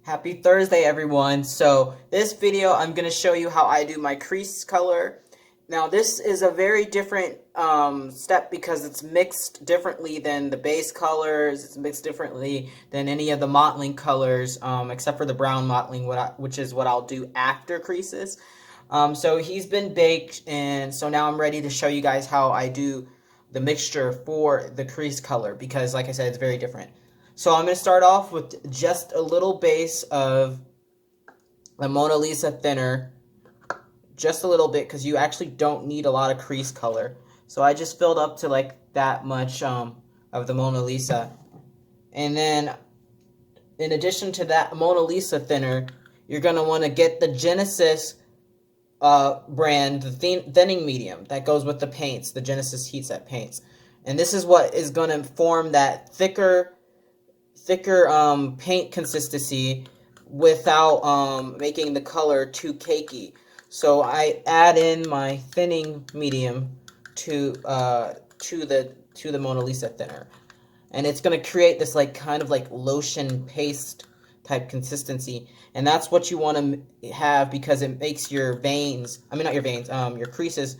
Happy Thursday, everyone. So this video, I'm going to show you how I do my crease color. Now, this is a very different step because it's mixed differently than the base colors. It's mixed differently than any of the mottling colors, except for the brown mottling, which is what I'll do after creases. So he's been baked, and so now I'm ready to show you guys how I do the mixture for the crease color because, like I said, it's very different. So I'm going to start off with just a little base of the Mona Lisa thinner, just a little bit because you actually don't need a lot of crease color. So I just filled up to like that much of the Mona Lisa. And then in addition to that Mona Lisa thinner, you're going to want to get the Genesis brand, the thinning medium that goes with the paints, the Genesis Heat Set paints. And this is what is going to form that thicker paint consistency without making the color too cakey. So I add in my thinning medium to the Mona Lisa thinner, and it's gonna create this like kind of like lotion paste type consistency, and that's what you want to have because it makes your veins, I mean not your veins, your creases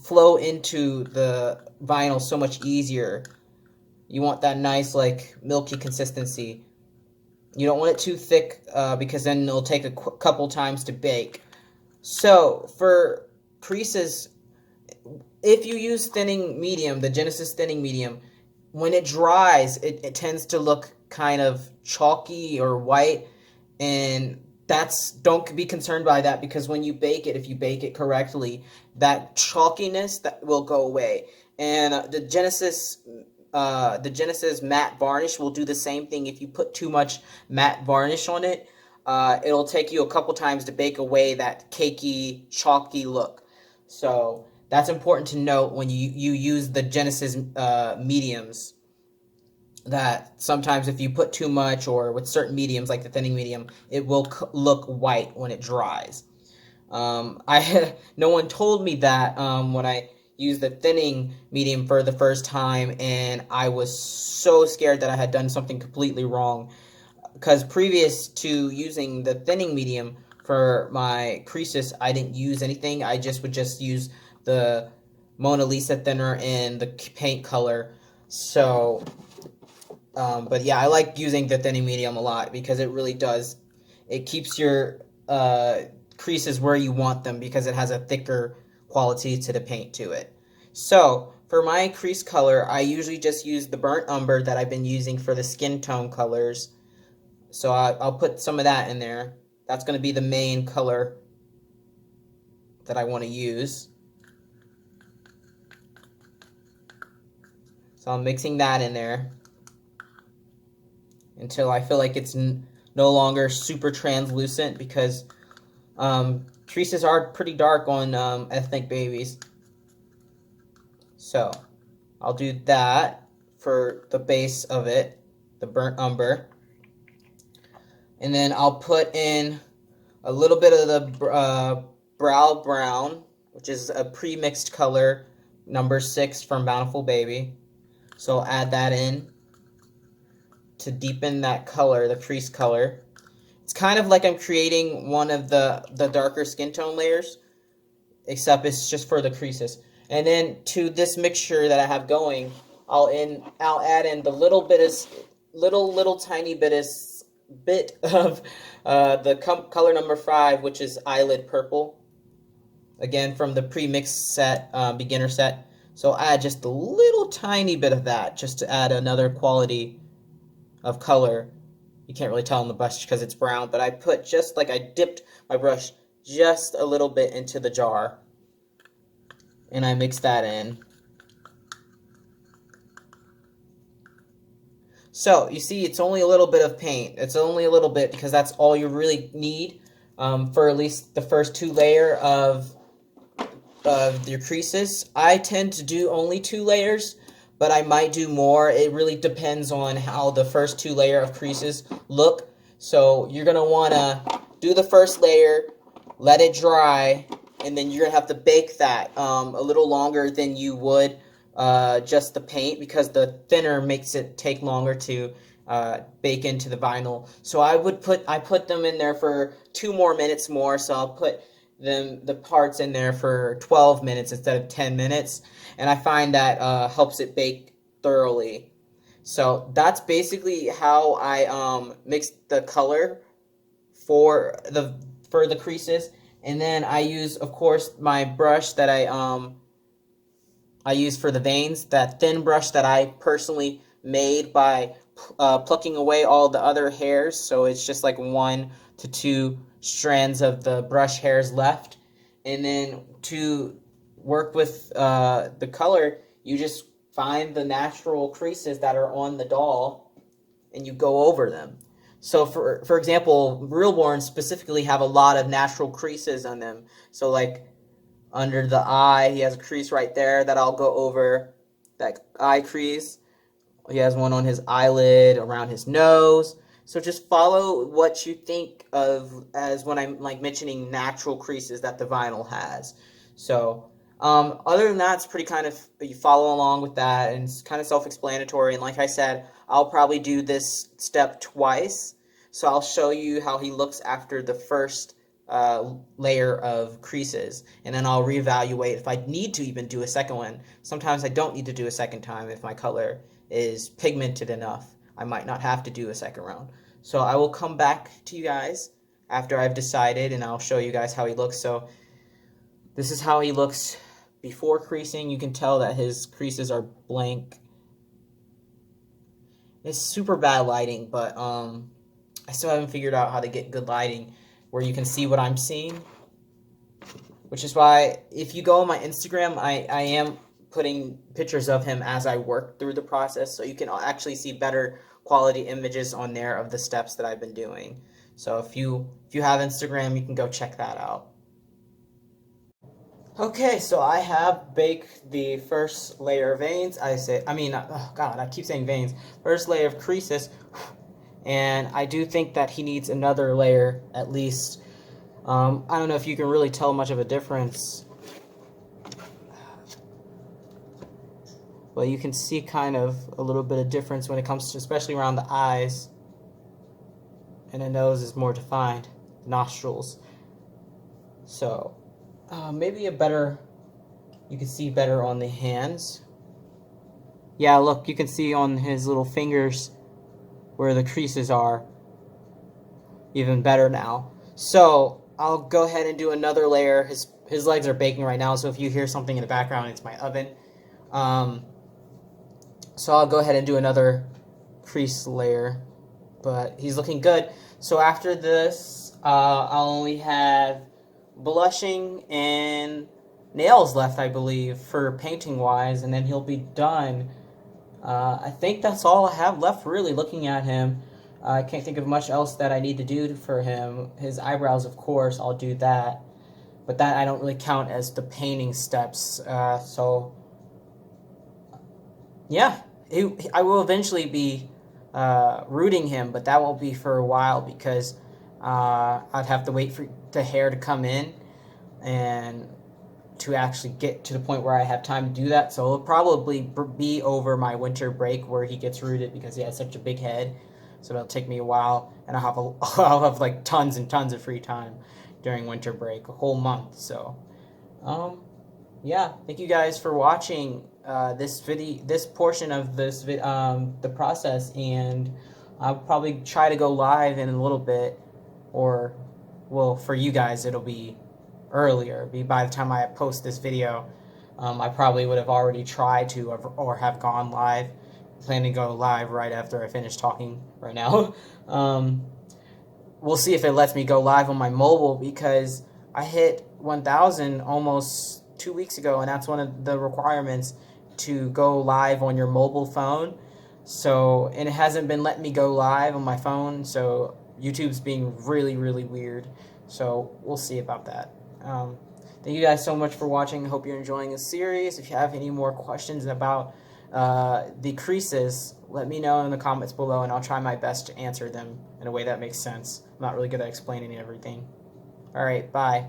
flow into the vinyl so much easier. You want that nice, like, milky consistency. You don't want it too thick because then it'll take a couple times to bake. So, for creases, if you use thinning medium, the Genesis thinning medium, when it dries, it tends to look kind of chalky or white. And don't be concerned by that because when you bake it, if you bake it correctly, that chalkiness that will go away. And the Genesis matte varnish will do the same thing. If you put too much matte varnish on it, it'll take you a couple times to bake away that cakey, chalky look. So that's important to note when you use the Genesis mediums, that sometimes if you put too much, or with certain mediums like the thinning medium, it will look white when it dries. No one told me that when I used the thinning medium for the first time, and I was so scared that I had done something completely wrong, because previous to using the thinning medium for my creases, I didn't use anything. I would just use the Mona Lisa thinner and the paint color. So but yeah, I like using the thinning medium a lot because it really does, it keeps your creases where you want them because it has a thicker quality to the paint to it. So for my crease color, I usually just use the burnt umber that I've been using for the skin tone colors. So I'll put some of that in there. That's going to be the main color that I want to use. So I'm mixing that in there until I feel like it's no longer super translucent, because creases are pretty dark on ethnic babies. So I'll do that for the base of it, the burnt umber. And then I'll put in a little bit of the brow brown, which is a pre-mixed color, number 6 from Bountiful Baby. So I'll add that in to deepen that color, the crease color. It's kind of like I'm creating one of the darker skin tone layers, except it's just for the creases. And then to this mixture that I have going, I'll add in the little tiny bit of the color number 5, which is eyelid purple. Again, from the pre-mixed set, beginner set. So I'll add just a little tiny bit of that, just to add another quality of color. You can't really tell in the brush because it's brown, but I put just like I dipped my brush just a little bit into the jar, and I mix that in. So you see, it's only a little bit of paint. It's only a little bit because that's all you really need for at least the first 2 layers of your creases. I tend to do only 2 layers, but I might do more. It really depends on how the first 2 layers of creases look. So you're going to want to do the first layer, let it dry, and then you're going to have to bake that a little longer than you would just the paint, because the thinner makes it take longer to bake into the vinyl. So I put them in there for 2 more minutes more. So I'll put the parts in there for 12 minutes instead of 10 minutes, and I find that helps it bake thoroughly. So that's basically how I mix the color for the creases, and then I use, of course, my brush that I use for the veins, that thin brush that I personally made by plucking away all the other hairs, so it's just like 1 to 2 strands of the brush hairs left. And then to work with the color, you just find the natural creases that are on the doll and you go over them. So for example, Reborn specifically have a lot of natural creases on them. So like under the eye, he has a crease right there that I'll go over, that eye crease. He has one on his eyelid, around his nose. So just follow what you think of as when I'm like mentioning natural creases that the vinyl has. So other than that, it's pretty kind of, you follow along with that, and it's kind of self-explanatory. And like I said, I'll probably do this step twice. So I'll show you how he looks after the first layer of creases, and then I'll reevaluate if I need to even do a second one. Sometimes I don't need to do a second time if my color is pigmented enough. I might not have to do a second round. So I will come back to you guys after I've decided, and I'll show you guys how he looks. So this is how he looks before creasing. You can tell that his creases are blank. It's super bad lighting, but I still haven't figured out how to get good lighting where you can see what I'm seeing. Which is why, if you go on my Instagram, I am putting pictures of him as I work through the process, so you can actually see better quality images on there of the steps that I've been doing. So if you have Instagram, you can go check that out. Okay, so I have baked the first layer of veins. Oh God, I keep saying veins. First layer of creases, and I do think that he needs another layer at least. I don't know if you can really tell much of a difference, but you can see kind of a little bit of difference when it comes to, especially around the eyes, and the nose is more defined, nostrils. So maybe you can see better on the hands. Yeah, look, you can see on his little fingers where the creases are even better now. So I'll go ahead and do another layer. His legs are baking right now, so if you hear something in the background, it's my oven. So I'll go ahead and do another crease layer, but he's looking good. So after this, I'll only have blushing and nails left, I believe, for painting wise, and then he'll be done. I think that's all I have left, really, looking at him. I can't think of much else that I need to do for him. His eyebrows, of course, I'll do that. But that I don't really count as the painting steps. So, yeah. I will eventually be rooting him, but that won't be for a while because I'd have to wait for the hair to come in and to actually get to the point where I have time to do that. So it'll probably be over my winter break where he gets rooted because he has such a big head. So it'll take me a while, and I'll have like tons and tons of free time during winter break, a whole month. So, yeah, thank you guys for watching this portion of the process, and I'll probably try to go live in a little bit, or, well, for you guys it'll be earlier. By the time I post this video, I probably would have already tried to or have gone live. Planning to go live right after I finish talking right now. We'll see if it lets me go live on my mobile, because I hit 1,000 almost 2 weeks ago, and that's one of the requirements to go live on your mobile phone. So, and it hasn't been letting me go live on my phone, so YouTube's being really, really weird. So we'll see about that. Thank you guys so much for watching. I hope you're enjoying this series. If you have any more questions about the creases, let me know in the comments below, and I'll try my best to answer them in a way that makes sense. I'm not really good at explaining everything. Alright, bye.